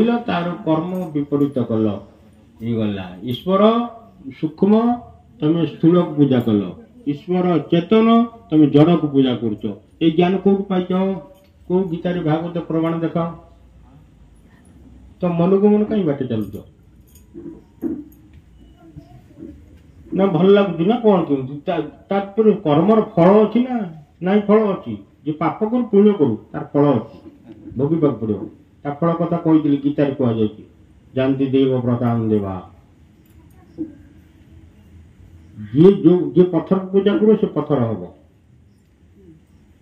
କହିଲ ତାर कर्म विपरीत कल ये गला ईश्वर सूक्ष्म तुम स्थूल को पूजा कल ईश्वर चेतन तुम जड़ को पूजा कर ज्ञान कौट पाइच कौ गीतार भागवत प्रमाण देख तो मन को मन कहीं बाटे चलुच ना भल लगुच ना कौन केमती कर्मर फल अच्छी ना ना फल अच्छी जे पाप करू पुण्य करू तार फल अच्छी भोगवाक पड़ो ता फल कथा कही गीतार कह जानती देव प्रदान देवा जे पत्थर पूजा करो से पत्थर हम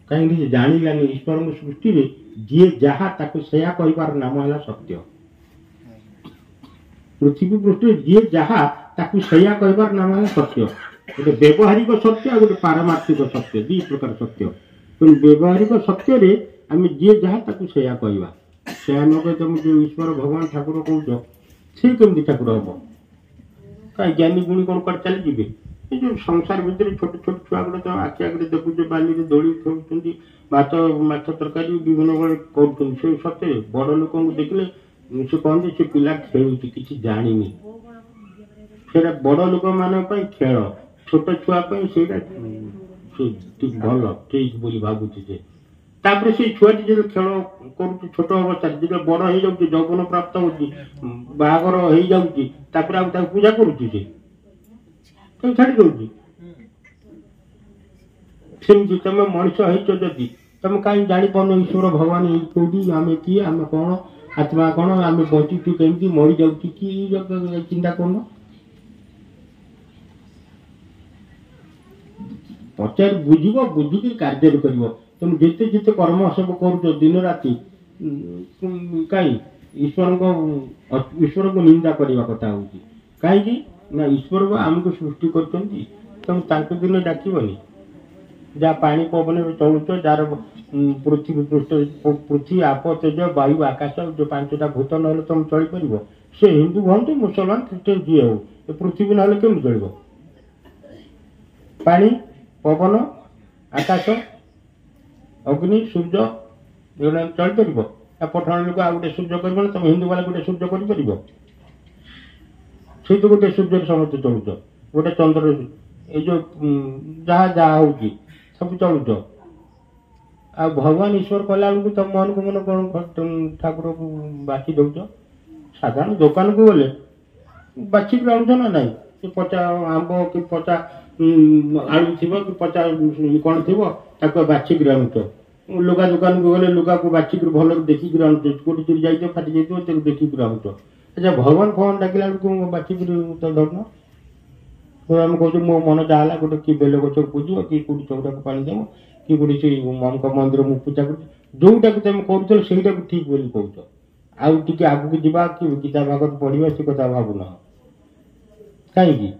कहीं जानिलानी ईश्वर सृष्टि रे जी जहा सया कहबार नाम है सत्य पृथ्वी पृष्ठ जी जहा सया कहबार नाम है सत्य गोटे व्यवहारिक सत्य और गोटे पारमार्थिक सत्य दी प्रकार सत्य तो व्यवहारिक सत्य रे आम जी जहा सया कहवा सया न कह तुम जो ईश्वर भगवान ठाकुर कौच से कमी ठाकुर हम कहीं ज्ञानी गुणी कौन कर चली जी जो संसार भितर छोट छोट छुआ गुड़ा तो आखि आगे देखुच बाली दोली खेलुं भात माछ तरकारी विभिन्न बड़े कर सत्य बड़ लोक देखले से कहते से पिला खेलुच कि जानी से बड़ लोक मान खेल छोट छुआ से भल ठीक बोली भावुचे से छुआटी जो खेल कर छोट अवस्था जो बड़ हो जाऊँ जौवन प्राप्त होगर हो जाऊँ पूजा करुचे छाड़ी दौर सेमती तुम मनीष होदी तुम कहीं जापार ईश्वर भगवान कौटी आम किए आम कौन आत्मा कौन आम बचुचु कमी मरी जाऊँ कि चिंता कर पचार बुझ बुझिक कार्य कर तुम जिते जिते कर्म सब कर दिन राति कहीं ईश्वर को निंदा करने कथा हूँ कहीं ना ईश्वर आमको सृष्टि कर दिन डाकबनी जहाँ पानी पवन चलुच जार पृथ्वी पृष्ठ पृथ्वी आप तेज वायु आकाश जो पांचटा भूत ना तुम चल पार से हिंदू हूँ मुसलमान ख्रीष्टान जी हो पृथ्वी ना केमी चल पानी पवन आकाश अग्नि सूर्य ये चल पार पठाण लोक आ गए सूर्य कर तुम हिंदू वाला गोटे सूर्य कर तो गोटे सूर्य समस्त चलुच गोटे चंद्र ये जहाँ जहाँ हो सब चलुच आ भगवान ईश्वर कला बेलू तुम मन को मन कौन ठाकुर को बाछी दौच साधारण दुकान को गले बाछिक आनुच ना ना कि पचा आंब कि पचा आलू थी कि पचा कौन थी बाछिक आनुच लुगा दुकान को गले लुगा को बाछिक भल देखिक आनुच कौटी चुरी जाइए फाटी जाइए देखिक आनुच अच्छा भगवान फगवान डाकिला बेलू बाछिक तो धरन आम कहे मो मन जहाँ गोटे कि बेल गच पूज कि कौटी चौटा को पानी देव कि कौटी से मंदिर मुझे पूजा कर जोटा तुम कर से ठीक बोली कौच आउ टे आगू जावा कि गीता भागवत पढ़ा से कथा भावुन कहीं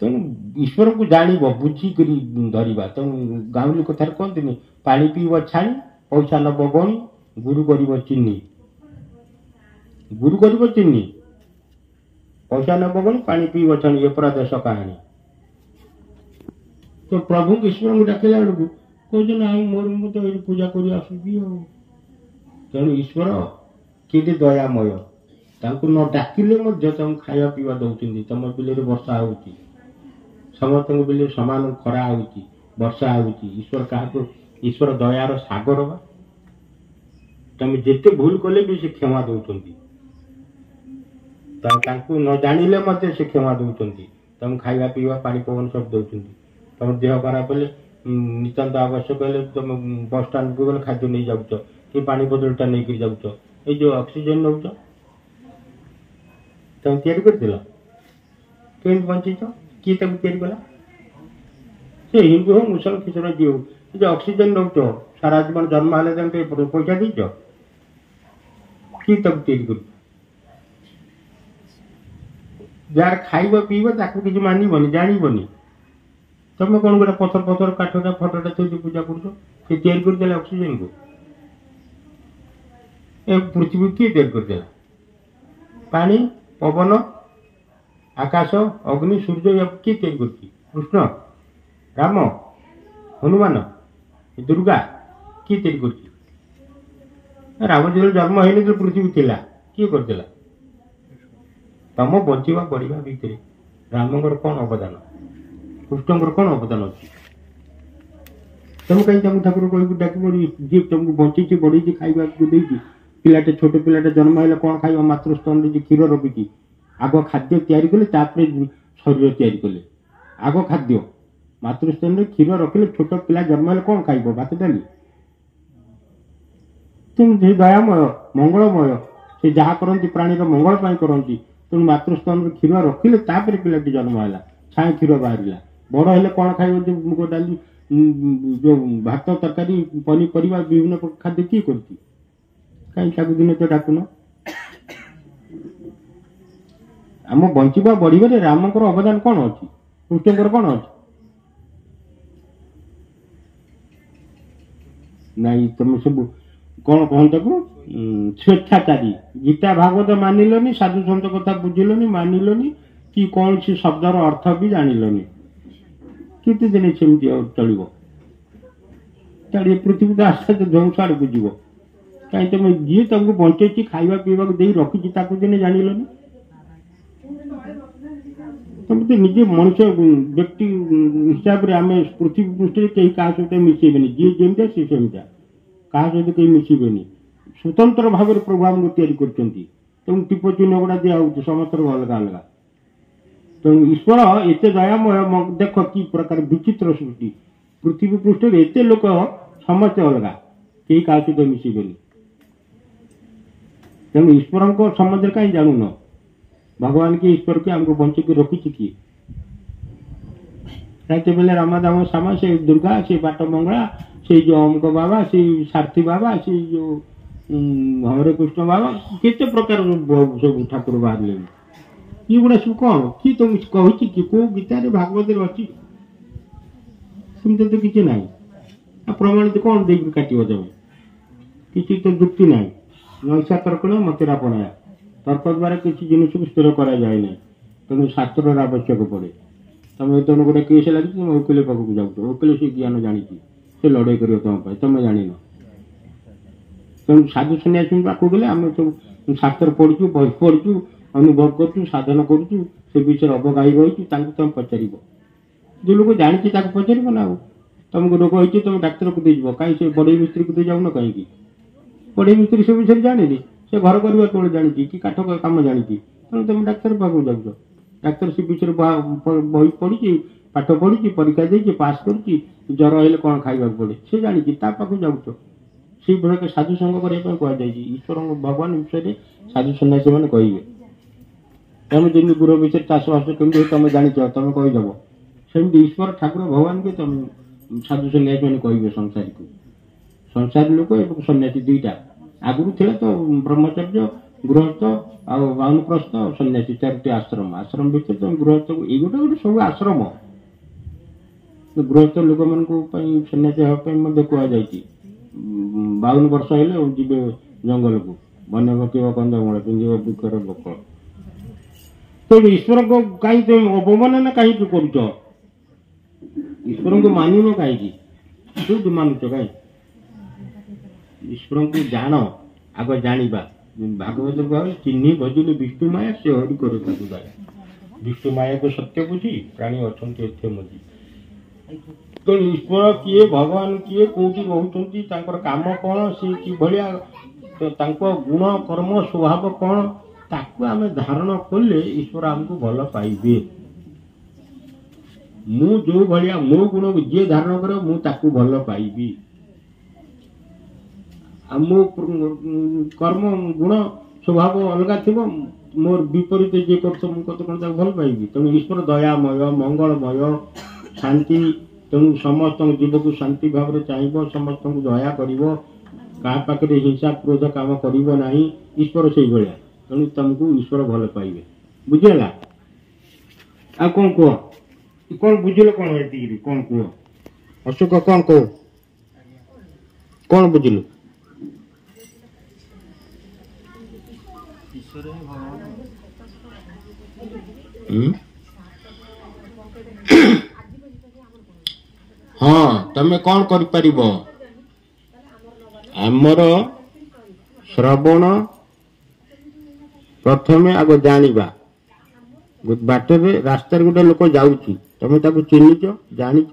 तेणु ईश्वर को जान बुझिक धरवा तेणु गाँवली कथार कहते पानी पीब छाणी पैसा नब गणी गुरु कर चिन्नी गुरु कर चिन्नी पैसा नब गणी पानी पीब छाणी ये पूरा देश कहानी तो प्रभु ईश्वर को डाकिला बेलू कहे ना मोर तो ये पूजा कर आसुची तेणु ईश्वर कि दयामय न डाकिले खाया पीवा दौरान तुम बिल वर्षा हो समस्त बिल सामान खरा हो वर्षा हो ईश्वर क्या ईश्वर दयार सागर बा तुम जिते भूल कले भी से क्षमा दौरान न जानिले मत से क्षमा दौरान तुम खाଇବା पीवा पानी पवन सब दौरान तुम देह खराब हेल्ले नितांत आवश्यक हेल्ले तुम बस स्टाण्ड को गले खाद्य नहीं जाऊच कि पानी बोतलटा नहीं जाऊच ये जो ऑक्सीजन नौच तुम तैयारी कर बंचीच किए तैयारी से हिंदू हो मुसलमान किसी जी हो जो ऑक्सीजन नौच सारा जीवन जन्म हेल्ले पैसा दीच कि तैयारी कर जार खाइब पीब ताकू किसी मानबनी जानबनी तुम कौन गोटे पथर पथर काठटा फटटा थी पूजा कर ऑक्सीजन को पृथ्वी किए तैयारी कर पानी पवन आकाश अग्नि सूर्य किए तैयारी कर कृष्ण राम हनुमान दुर्गा किए तैयारी कर राम जो जन्म है पृथ्वी थिला किए करथिला तम बंचिबा बढ़िया भितर रामंकर कौन अवदान कृष्णंकर कौन अवदान अच्छी तुम कहीं ठाकुर कह डाक जी तुमको बंची बढ़ी खावा पिलाटे छोट पिलाटे जन्म है कौन खाइबा मातृस्तन जी क्षीर रखी आग खाद्य तैयारी कले शरीर तैयारी कले आग खाद्य मातृस्तन क्षीर रखिले छोट पिला जन्म है कौन खाइब भात डाली तुम दयामय मंगलमय से जहाँ करती प्राणीर मंगल करती तुम मातृस्तन क्षीर रखिले पिलाटी जन्म है छाए क्षीर बाहर बड़ हेल्ले कौन खाइब मुग डाली जो भात तरकारी पनीपरिया विभिन्न खाद्य किए करती कहीं दिन तो डाकुन आम बंचवा बढ़िबारे रामकर अवदान कौन अच्छी कृष्णकर कौन अच्छी नाई तुम सब कौन कहता को स्वेच्छाचारी गीता भागवत मानिलनी साधु सन्त कथा बुझिलनी मानिलनी कि कौन सी शब्दर अर्थ भी जानिलनी केते दिन सेमती चलो चलिए पृथ्वी तो आस्ते आस्ते ध्वंस आड़ को जीव कहीं तुम जी तुमको बंचे खावा पीवा दे रखी दिन जानिलनी तुम तो निजे मनुष्य व्यक्ति हिसाब से आम पृथ्वी पृष्ठ कहीं क्या सहित मिसेबे जी जमीटा सी सेमता क्या सहित कहीं मिसेबे स्वतंत्र भाव में प्रभु आमको तैयारी कर टीप चिन्ह गुड़ा दिया समस्त अलग अलग तेणु ईश्वर एत दयामय देख कि प्रकार विचित्र सृष्टि पृथ्वी पृष्ठ एत लोक समस्ते अलग कहीं क्या सहित मिसेबे तेणु ईश्वर को सम्बन्ध कहीं जानून भगवान के ईश्वर के हमको बंचे के रखी किए रात बेले रामादाम श्यामा से दुर्गा से बाट मंगला से जो अमुक बाबा से सारथी बाबा से जो हरे कृष्ण बाबा केते प्रकार सब ठाकुर बाहर ये गुड़ा सब कौन कि तुम कही कि कौ गीतार भागवत अच्छी सेमती तो किसी ना प्रमाणित कौन देख काट तुम किसी तो जुक्ति ना नैसा तर्क ना मतेरापणा तर्क द्वारा किसी जिनिस को स्थिर करा जाए ना तेणु शास्त्र आवश्यक पड़े तुम तुम गोटे केस लगी तुम वकिल पाखक जाऊँ वकिल से ज्ञान जानी से लड़ाई कर तुम जान तेणु साधु सन्यासी पाखक गले आम सब शास्त्र पढ़ु बही पढ़ु अनुभव करूँ साधन करूँ से विषय अवगाही रही तुम पचार जो लोग जानी पचार ना तुमको रोग होती तुम डाक्तर को देव कहीं से बड़े मिस्त्री को दे जाऊन कहीं बड़े मिस्त्री से विषय जाने से घर करवा तौर जानी कि काठ कम जानी तेणु तुम डाक्तर पाखक जाऊँ डाक्तर से विषय बही पढ़ी पाठ पढ़ी परीक्षा दे पास कर ज्वर हेल्ले कौन खावा पड़े से जानी पाखक जाऊँ से भाई साधु संग करने कहुई ईश्वर भगवान विषय साधु सन्यासी मैंने कहे तुम जमी गुरु विषय चाषबास कमी तुम जानी तुम कहीदेव सेमती ईश्वर ठाकुर भगवान के तुम साधु सन्यासी मैंने कहे संसारी को संसारी लोक और सन्यासी दुईटा आगुरी थे तो ब्रह्मचर्य गृहस्थ आउ वानप्रस्थ सन्यासी चारोटी आश्रम आश्रम भर तुम गृहस्थ ये गोटे गोटे सब आश्रम गृहस्थ लोक मान सन्यासी हाँपी कहुई 52 वर्ष हेले जी जंगल को वन पकड़ कंदमूल पिंधे बुकर बकल तो ईश्वर को कहीं तुम अवमानना कहीं करुच ईश्वर को मानुन कहीं मानुच कहीं ईश्वर को जान आग जाना भागवत कह चिन्ह भजिले विष्णु माया से हरि करे दया विष्णु माया को सत्य बुझी प्राणी अच्छा मजी तो ईश्वर किए भगवान किए कौटी रोचती काम कौन सी कि भाया गुण कर्म स्वभाव कौन ताकू आम धारण कले ईश्वर आमको भल पाइबे मु जो भाया मो गुण जी धारण कर मुझे भल पाइबी मो कर्म गुण स्वभाव अलग थी मोर विपरीत जी कर भल पाइबी तेणु ईश्वर दयामय मंगलमय शांति तेणु समस्त जीव को शांति भाव में चाहिए समस्त को दया कर हिंसा क्रोध काम करना ईश्वर से भाया तेणु तुमको ईश्वर भल पाइबे बुझेगा आ कौन कह कौन बुझल कौन ये कौन कह अशोक कौन कह कौन बुझल हाँ तमें कौन कर आमर श्रवण प्रथमे आग जानिबा बाटर रास्ता गोटे लोक जाऊँगी तुम ताको चिन्हिच जानिच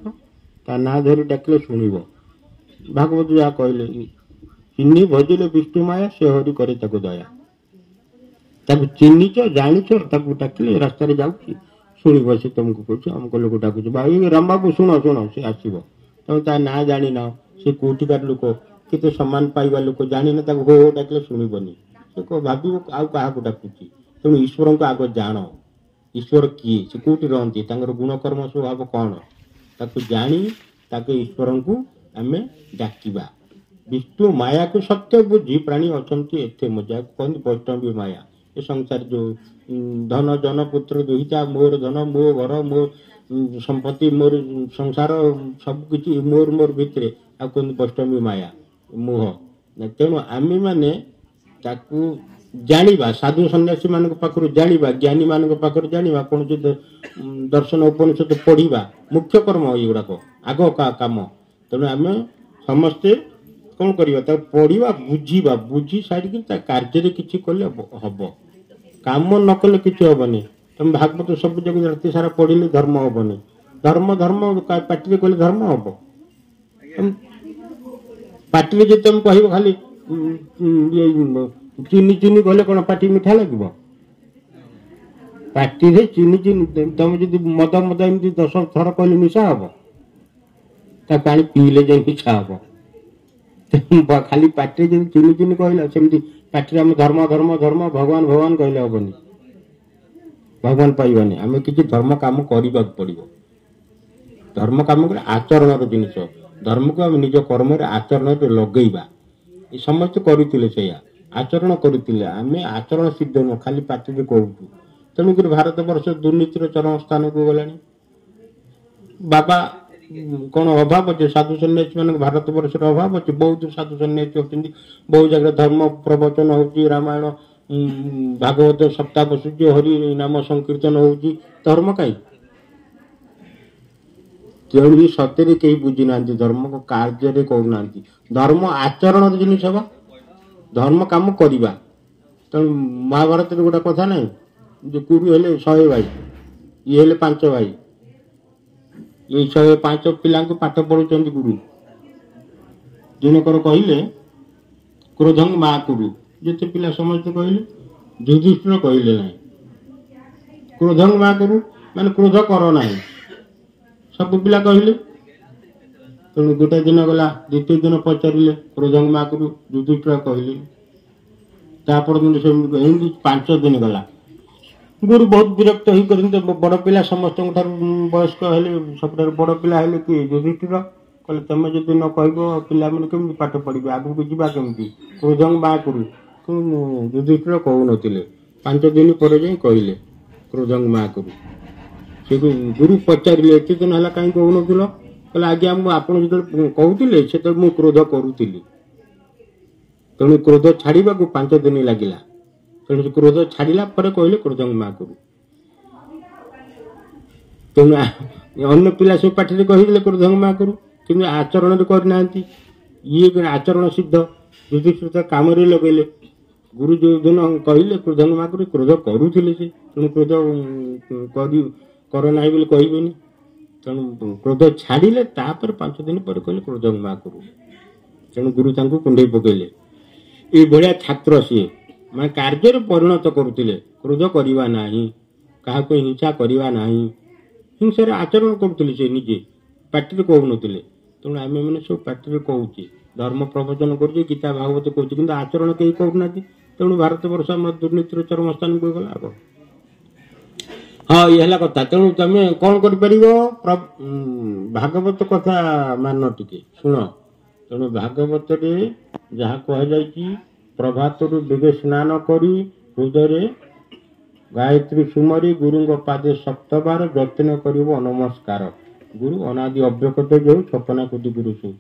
ता ना धरी डाकिले शुणव भागवत जहाँ कहले चिन्ह भजिले विष्णु माया से हरि करे ताको दया ताको चिन्हिच जानिच ताको डाकिले रास्ता जाऊँगी शुणव से तुमको कह अमुक लोक डाकुच भाई राम बाबू शुण शुण से आसब तुम ता ना जानी ना से कौटिकार लोक केते सम्मान पाइबा लोक जानी ना ताको हो डाकिले शुणबनी से भाव आउ क्या डाकुची तेणु ईश्वर को आग जान ईश्वर किए से कौटी रहती गुण कर्म स्वभाव कौन ताको जानी ताके ईश्वर को आम डाकिबा विष्णु माया को सत्य बुझी प्राणी अच्छा एते मजा कहते वैष्णवी माया ये संसार जो धन जन पुत्र दुईटा मोर धन मो घर मो संपत्ति मोर संसार सबकि मोर मोर भितर आ कहते वैष्णवी माया मोह तेणु आम मैंने ताकू जानिबा साधु सन्यासी मान पाखर जानिबा ज्ञानी मान पाखर जानिबा कौन दर्शन उपनिषद पढ़ा मुख्य कर्म युवाक आग का काम तेणु आम समस्ते कौन करवा पढ़ा बुझा बुझी सारी कार्य किसी कले हम काम न कले कि हेनी तुम भागवत सब जगह राति सारा पढ़ले धर्म हेनी धर्म धर्म पार्टी कहले धर्म हम पार्टी जो तुम कह खाली चीनी चीनी कहले कौन पार्टी मिठा लगे पार्टी चीनी चीनी तुम जो मद मद एमती 10 थर कहले मिशा हम पा पीले जाए मिशा हम खाली पार्टी जो चीनी चीनी कहला सेमती पार्टी आम धर्म धर्म धर्म भगवान भगवान कहले हेनी भगवान पाइबानी आम किसी धर्म काम करने पड़ो धर्म काम कर आचरण जिनस धर्म को आम निज कर्म आचरण लगेगा ये समस्त करुले से आचरण करुले आम आचरण सिद्ध नुह खाली पार्टी कहूँ तेणुक भारत वर्ष दुर्नीतिर चरम स्थान को गला बाबा कौन अभाव अच्छे साधु सन्यासी मान भारत वर्ष अभाव अच्छे बहुत साधु सन्यासी होती बहुत जगह धर्म प्रवचन हो रामायण भागवत सप्ताह बसुची हरि नाम संकीर्तन हो धर्म कहीं तेणु सतरे कहीं बुझी ना धर्म को कार्य कहूना धर्म आचरण जिन धर्म कम करवा तेणु महाभारत गोटे कथा ना जो गुरु हेले 100 भाई ये हेले 5 भाई ये 105 पिला पाठ पढ़ुं गुरु जनकर कहले क्रोधंग माँ कुरु जिते पिला समस्त कहले युधिष्ठिर कहले ना क्रोधंग माँ कुरु माने क्रोध कर ना सब पिला कहले तेणु गोटे दिन गला द्वितीय दिन पचारे क्रोधंग माँ कुरु युधिष्ठिर कहले तापर दिन से 5 दिन गला गुरु बहुत विरक्त हो बड़ पिला समस्त वयस्क सब बड़ पिला है कि युधिष्ठिर कहले तुम जब न कह पिला मैंने कमी पाठ पढ़े आग को जावा कमी क्रोधंग माँ कुरु युधिष्ठिर कहून 5 दिन पर जाए कहले क्रोधंग माँ कुरु से गुरु पचारे एत दिन है कहीं कहून कहले आज्ञा मुझे जो कहते से मुझे क्रोध करुली तेणु क्रोध छाड़ा 5 दिन लगिला तेणु क्रोध छाड़ा पर कहले क्रोधंग माँ कुरु तेणु अन्य पिला सब पाठी कहले क्रोधंग माँ कुरु कि आचरण करना ये आचरण सिद्ध युधिष्ठिर काम लगेले गुरु जो दिन कहले क्रोधंग माँ कुरु क्रोध करुले से तेणु क्रोध करना बोले कहबेनि तेणु क्रोध छाड़े 5 दिन पर कहले क्रोधंग माँ कुरु तेणु गुरु कुंडे पकड़े ये भाया छात्र सी मैं कार्य परिणत करुले क्रोध करवा ना क्या हिंसा करवा ना हिंसार आचरण करुले से निजे पार्टी कहून तेणु आम मैंने सब पार्टी कहूचे धर्म प्रवचन कर गीता भागवत कहूँ कि आचरण कहीं कहूना तेणु भारत वर्ष आम दुर्नीतिर चरम स्थान को गला आग हाँ ये है कथा तेणु तुम कौन कर भागवत कथा मान टे शुण तेणु भागवत जहाँ कहुई प्रभात दिगे स्नान करी हृदय गायत्री सुमरी गुरु पादे 7 बार जत्न कर नमस्कार गुरु अनादि अव्यक्त जो 56 कोटि गुरु सु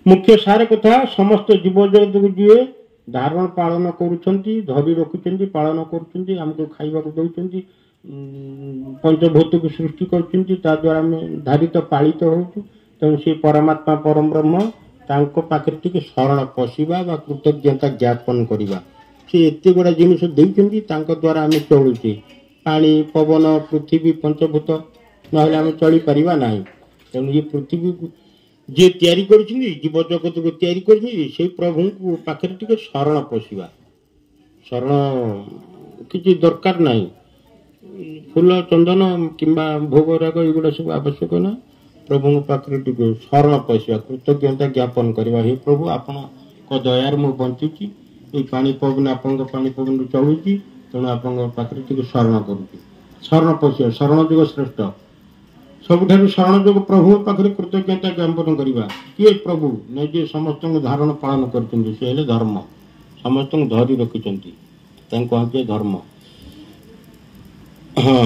मुख्य सार कथा समस्त जीव जगत को जी धारण पालन करुँच धरी रखुच्च पालन करमको खाइबा दौरान पंचभूत को सृष्टि कर द्वारा आम धारित पालित हो तेणु से परमात्मा परम ब्रह्म ତାଙ୍କ ପାଖରେ ଟିକେ ଶରଣ ପଶିବା ବା କୃତଜ୍ଞତା ଜ୍ଞାପନ କରିବା। ସେ ଏତେ ଗୁଡ଼ା ଜିନିଷ ଦେଇଛନ୍ତି, ତାଙ୍କ ଦ୍ୱାରା ଆମେ ଚଳୁଛେ। ପାଣି, ପବନ, ପୃଥିବୀ, ପଞ୍ଚଭୂତ, ନହେଲେ ଆମେ ଚଳିପାରିବା ନାହିଁ। ତେଣୁ ଏ ପୃଥିବୀକୁ ଯିଏ ତିଆରି କରିଛନ୍ତି, ଜୀବଜଗତକୁ ତିଆରି କରିଛନ୍ତି, ସେଇ ପ୍ରଭୁଙ୍କୁ ପାଖରେ ଟିକେ ଶରଣ ପଶିବା। ଶରଣ କିଛି ଦରକାର ନାହିଁ, ଫୁଲ ଚନ୍ଦନ କିମ୍ବା ଭୋଗରାଗ ଏଗୁଡ଼ା ସବୁ ଆବଶ୍ୟକ ନାହିଁ। ପ୍ରଭୁଙ୍କ ପାଖରେ ଟିକେ ଶରଣ ପଶିବା, କୃତଜ୍ଞତା ଜ୍ଞାପନ କରିବା। ହେ ପ୍ରଭୁ, ଆପଣଙ୍କ ଦୟାରେ ମୁଁ ବଞ୍ଚୁଛି, ଏଇ ପାଣି ପବନ ଆପଣଙ୍କ ପାଣି ପବନରୁ ଚଳୁଛି, ତେଣୁ ଆପଣଙ୍କ ପାଖରେ ଟିକେ ଶରଣ କରୁଛି। ଶରଣ ପଶିବା, ଶରଣ ଯୋଗ ଶ୍ରେଷ୍ଠ। ସବୁଠାରୁ ଶରଣ ଯୋଗ ପ୍ରଭୁଙ୍କ ପାଖରେ କୃତଜ୍ଞତା ଜ୍ଞାପନ କରିବା। କିଏ ପ୍ରଭୁ? ନା ଯିଏ ସମସ୍ତଙ୍କୁ ଧାରଣ ପାଳନ କରିଛନ୍ତି, ସେ ହେଲେ ଧର୍ମ। ସମସ୍ତଙ୍କୁ ଧରି ରଖିଛନ୍ତି, ତାଙ୍କୁ କହନ୍ତି ଧର୍ମ। ହଁ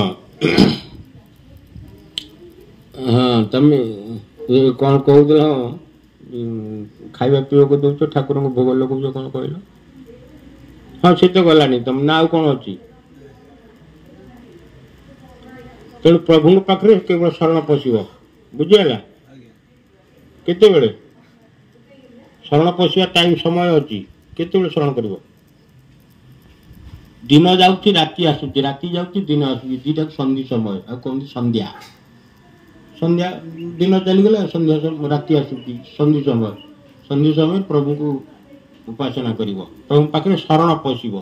ହଁ, ତମେ କ'ଣ କହୁଥିଲ? ଖାଇବା ପିଇବାକୁ ଦଉଛ, ଠାକୁରଙ୍କୁ ଭୋଗ ଲଗାଉଛ, କ'ଣ କହିଲ? ହଁ, ସେ ତ ଗଲାନି। ତମ ନା ଆଉ କ'ଣ ଅଛି? ତେଣୁ ପ୍ରଭୁଙ୍କ ପାଖରେ କେବଳ ଶରଣ ପଶିବ। ବୁଝିଗଲା? କେତେବେଳେ ଶରଣ ପଶିବା ଟାଇମ୍ ସମୟ ଅଛି? କେତେବେଳେ ଶରଣ କରିବ? ଦିନ ଯାଉଛି, ରାତି ଆସୁଛି, ରାତି ଯାଉଛି, ଦିନ ଆସୁଛି, ଦୁଇଟା ସନ୍ଧି ସମୟ। ଆଉ କହନ୍ତି ସନ୍ଧ୍ୟା। ସନ୍ଧ୍ୟା, ଦିନ ଚାଲିଗଲା, ସନ୍ଧ୍ୟା ରାତି ଆସୁଛି, ସନ୍ଧି ସମୟ। ସନ୍ଧି ସମୟ ପ୍ରଭୁଙ୍କୁ ଉପାସନା କରିବ, ପ୍ରଭୁଙ୍କ ପାଖରେ ଶରଣ ପଶିବ,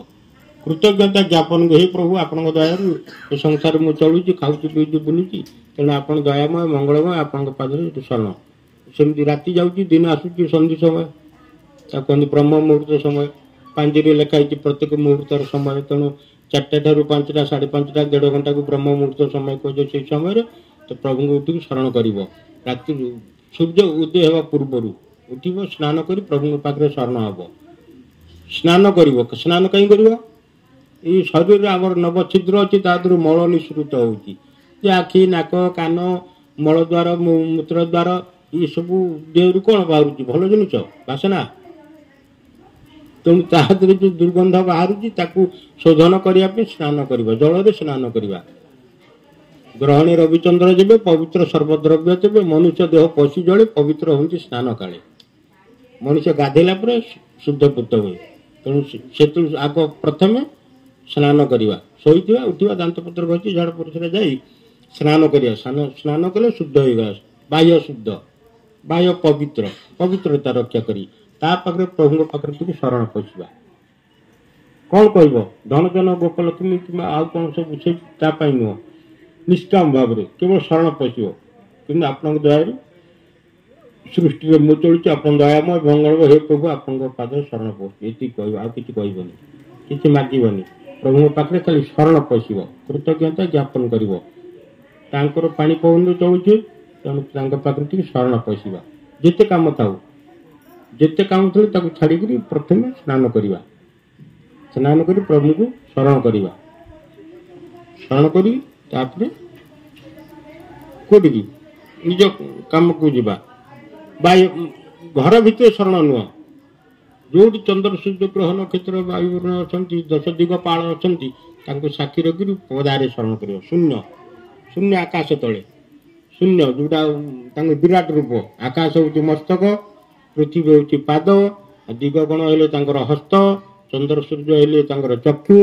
କୃତଜ୍ଞତା ଜ୍ଞାପନ। ହେ ପ୍ରଭୁ, ଆପଣଙ୍କ ଦୟାରୁ ଏ ସଂସାରରେ ମୁଁ ଚଳୁଛି, ଖାଉଛି, ପିଉଛି, ବୁଲୁଛି, ତେଣୁ ଆପଣ ଦୟାମୟ, ମଙ୍ଗଳମୟ, ଆପଣଙ୍କ ପାଖରେ ଶରଣ। ସେମିତି ରାତି ଯାଉଛି, ଦିନ ଆସୁଛି, ସନ୍ଧି ସମୟ। ତାକୁ କହନ୍ତି ବ୍ରହ୍ମ ମୁହୂର୍ତ୍ତ ସମୟ। ପାଞ୍ଜିରେ ଲେଖା ହେଇଛି ପ୍ରତ୍ୟେକ ମୁହୂର୍ତ୍ତର ସମୟ। ତେଣୁ 4ଟା ଠାରୁ 5ଟା, 5:30, 1.5 ଘଣ୍ଟାକୁ ବ୍ରହ୍ମ ମୁହୂର୍ତ୍ତ ସମୟ କୁହାଯାଏ। ସେଇ ସମୟରେ ତ ପ୍ରଭୁଙ୍କୁ ଉଠିକି ଶରଣ କରିବ। ରାତି ସୂର୍ଯ୍ୟ ଉଦୟ ହେବା ପୂର୍ବରୁ ଉଠିବ, ସ୍ନାନ କରି ପ୍ରଭୁଙ୍କ ପାଖରେ ଶରଣ ହେବ। ସ୍ନାନ କରିବ। ସ୍ନାନ କାହିଁ କରିବ? ଏଇ ଶରୀରରେ ଆମର ନବଛିଦ୍ର ଅଛି, ତା ଦେହରୁ ମଳ ନିଃସୃତ ହେଉଛି। ଯେ ଆଖି, ନାକ, କାନ, ମଳଦ୍ୱାର, ମୂତ୍ରଦ୍ୱାର, ଏସବୁ ଦେହରୁ କ'ଣ ବାହାରୁଛି? ଭଲ ଜିନିଷ, ବାସନା। ତେଣୁ ତା ଦେହରେ ଯେଉଁ ଦୁର୍ଗନ୍ଧ ବାହାରୁଛି, ତାକୁ ଶୋଧନ କରିବା ପାଇଁ ସ୍ନାନ କରିବା, ଜଳରେ ସ୍ନାନ କରିବା। ଗ୍ରହଣେ ରବିଚନ୍ଦ୍ର ଯେବେ, ପବିତ୍ର ସର୍ବଦ୍ରବ୍ୟ ତେବେ, ମନୁଷ୍ୟ ଦେହ ପଶି ଜଳେ, ପବିତ୍ର ହୁଅନ୍ତି ସ୍ନାନ କାଳେ। ମଣିଷ ଗାଧେଇଲା ପରେ ଶୁଦ୍ଧପୂତ ହୁଏ। ତେଣୁ ସେଥିରୁ ଆଗ ପ୍ରଥମେ ସ୍ନାନ କରିବା। ଶୋଇଥିବା, ଉଠିବା, ଦାନ୍ତପତ୍ର ଘଷି, ଝାଡ଼ ପରିସ୍ରା ଯାଇ ସ୍ନାନ କରିବା। ସ୍ନାନ କଲେ ଶୁଦ୍ଧ ହୋଇଗଲା। ବାହ୍ୟ ଶୁଦ୍ଧ, ବାହ୍ୟ ପବିତ୍ର, ପବିତ୍ରତା ରକ୍ଷା କରି ତା ପାଖରେ ପ୍ରଭୁଙ୍କ ପାଖରେ ଟିକେ ଶରଣ ପଶିବା। କ'ଣ କହିବ? ଧନଜନ, ଗୋପଲକ୍ଷ୍ମୀ କିମ୍ବା ଆଉ କ'ଣ ସବୁ, ସେ ତା ପାଇଁ ନୁହଁ। ନିଷ୍କାମ ଭାବରେ କେବଳ ଶରଣ ପଶିବ। କିନ୍ତୁ ଆପଣଙ୍କ ଦୟାରୁ ସୃଷ୍ଟିରେ ମୁଁ ଚଳୁଛି, ଆପଣ ଦୟାମୟ, ମଙ୍ଗଳମୟ, ହେ ପ୍ରଭୁ, ଆପଣଙ୍କ ପାଦରେ ଶରଣ ପଶୁଛି। ଏତିକି କହିବ, ଆଉ କିଛି କହିବନି, କିଛି ମାଗିବନି। ପ୍ରଭୁଙ୍କ ପାଖରେ ଖାଲି ଶରଣ ପଶିବ, କୃତଜ୍ଞତା ଜ୍ଞାପନ କରିବ। ତାଙ୍କର ପାଣି ପବନରେ ଚଳୁଛି, ତେଣୁ ତାଙ୍କ ପାଖରେ ଟିକେ ଶରଣ ପଶିବା। ଯେତେ କାମ ଥାଉ, ଯେତେ କାମ ଥିଲେ ତାକୁ ଛାଡ଼ିକରି ପ୍ରଥମେ ସ୍ନାନ କରିବା। ସ୍ନାନ କରି ପ୍ରଭୁଙ୍କୁ ଶରଣ କରିବା। ଶରଣ କରି ତାପରେ କୋଉଠିକି? ନିଜ କାମକୁ ଯିବା। ଘର ଭିତରେ ଶରଣ ନୁହଁ। ଯୋଉଠି ଚନ୍ଦ୍ର, ସୂର୍ଯ୍ୟ, ଗ୍ରହ, ନକ୍ଷତ୍ର, ବାୟୁବର୍ଣ୍ଣ ଅଛନ୍ତି, 10 ଦିଗପାଳ ଅଛନ୍ତି, ତାଙ୍କୁ ସାକ୍ଷୀ ରଖିକି ପଦାରେ ଶରଣ କରିବ। ଶୂନ୍ୟ, ଶୂନ୍ୟ ଆକାଶ ତଳେ, ଶୂନ୍ୟ ଯୋଉଟା ତାଙ୍କ ବିରାଟ ରୂପ। ଆକାଶ ହେଉଛି ମସ୍ତକ, ପୃଥିବୀ ହେଉଛି ପାଦ, ଦିଗଗଣ ହେଲେ ତାଙ୍କର ହସ୍ତ, ଚନ୍ଦ୍ର ସୂର୍ଯ୍ୟ ହେଲେ ତାଙ୍କର ଚକ୍ଷୁ।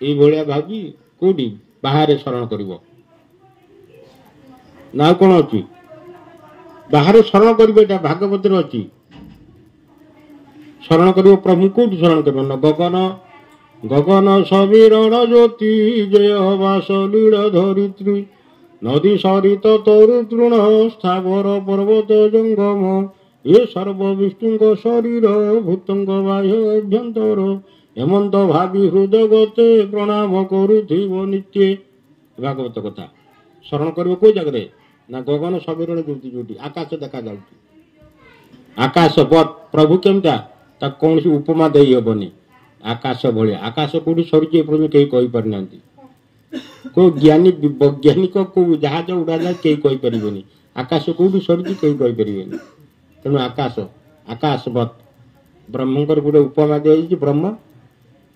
ଏଇଭଳିଆ ଭାବି କୋଉଠି? ବାହାରେ ଶରଣ କରିବ। ନା ଆଉ କ'ଣ ଅଛି? ବାହାରେ ଶରଣ କରିବ, ଏଇଟା ଭାଗବତରେ ଅଛି। ଶରଣ କରିବ ପ୍ରଭୁ। କୋଉଠି ଶରଣ କରିବ? ନା ଗଗନ, ଗଗନ ସବିରଣ ଜ୍ୟୋତି, ଜୟ ବାସ ଲୀଳ ଧରିତ୍ରୀ, ନଦୀ ସରିତ ତରୁ ତୃଣ, ସ୍ଥାବର ପର୍ବତ ଜଙ୍ଗମ, ଏ ସର୍ବ ବିଷ୍ଣୁଙ୍କ ଶରୀର, ଭୂତଙ୍କ ବାହ୍ୟ ଅଭ୍ୟନ୍ତର, ହେମନ୍ତ ଭାବି ହୃଦଗତେ, ପ୍ରଣାମ କରୁଥିବ ନିତ୍ୟେ। ଭାଗବତ କଥା। ଶରଣ କରିବ କୋଉ ଜାଗାରେ? ନା ଗଗନ ସବିରଣ ଜ୍ୟୋତି, ଯୋଉଠି ଆକାଶ ଦେଖାଯାଉଛି। ଆକାଶ ପ୍ରଭୁ କେମିତା? ତାକୁ କୌଣସି ଉପମା ଦେଇ ହେବନି। ଆକାଶ ଭଳିଆ। ଆକାଶ କୋଉଠି ସରିଛି ଏପର୍ଯ୍ୟନ୍ତ କେହି କହିପାରିନାହାନ୍ତି। କୋଉ ଜ୍ଞାନୀ, ବୈଜ୍ଞାନିକ, କୋଉ ଜାହାଜ ଉଡ଼ାଯାଏ କେହି କହିପାରିବେନି। ଆକାଶ କୋଉଠି ସରିଛି କେହି କହିପାରିବେନି। ତେଣୁ ଆକାଶ, ଆକାଶବତ୍। ବ୍ରହ୍ମଙ୍କର ଗୋଟେ ଉପମା ଦିଆଯାଇଛି। ବ୍ରହ୍ମ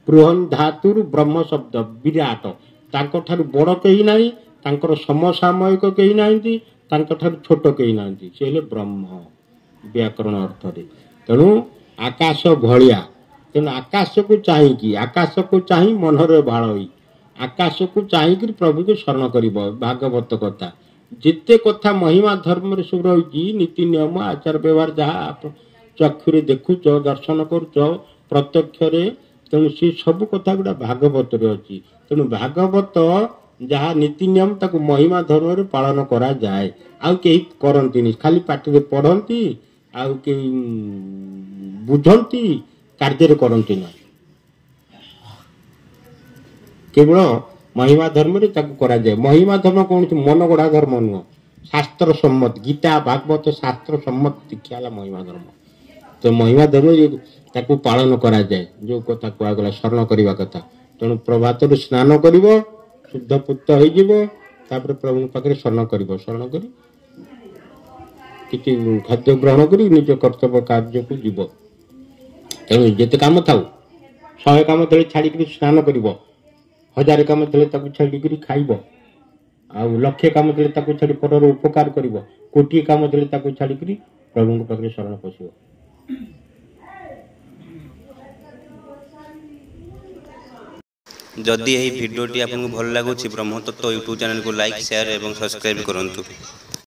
ବୃହନ୍ ଧାତୁରୁ ବ୍ରହ୍ମ ଶବ୍ଦ, ବିରାଟ। ତାଙ୍କଠାରୁ ବଡ଼ କେହି ନାହିଁ, ତାଙ୍କର ସମସାମୟିକ କେହି ନାହାନ୍ତି, ତାଙ୍କଠାରୁ ଛୋଟ କେହି ନାହାନ୍ତି। ସେ ହେଲେ ବ୍ରହ୍ମ। व्याकरण अर्थ रे तेणु आकाश भलिया तेणु आकाश को चाहिए आकाश को चाह मनरे भाड़ होई आकाश को चाहिए प्रभु को शरण कर भागवत कथा जिते कथा महिमा धर्म सब रही नीति नियम आचार व्यवहार जहाँ चक्षुरे देखुच दर्शन करुच प्रत्यक्ष तेणु सी सब कथा गुड़ा भागवत अच्छी तेणु भागवत जहाँ नीति नियम ताको महिमा धर्म पालन करा जाए आउ कहीं करती खाली पार्टी पढ़ती आउ कहीं बुझती कार्य करती ना केवल महिमा धर्म करा जाए महिमा धर्म कौन मन गढ़ा धर्म नुह शास्त्र सम्मत गीता भागवत शास्त्र सम्मत शिक्षा है महिमा धर्म तो महिमा धर्म ताकू पालन करा जाए जो कथा कहगला शरण करने कथा तेणु प्रभात स्नान कर शुद्ध पुत हो प्रभु पाखे शरण कर शरण कर किसी खाद्य ग्रहण कर निज कर्तव्य कार्य को जीव तेणु जिते कम था 100 कम थे छाड़ी स्नान कर 1000 कम थे छाड़ी खाइब आउ लक्षे कम थे छाड़ी पर उपकार कर कोटी कम थे छाड़ी प्रभु पाखे शरण पशिब जदि यही भिडियोटी आपको भल लगुच ब्रह्मतत्व यूट्यूब चैनल को लाइक शेयर और सब्सक्राइब करूँ।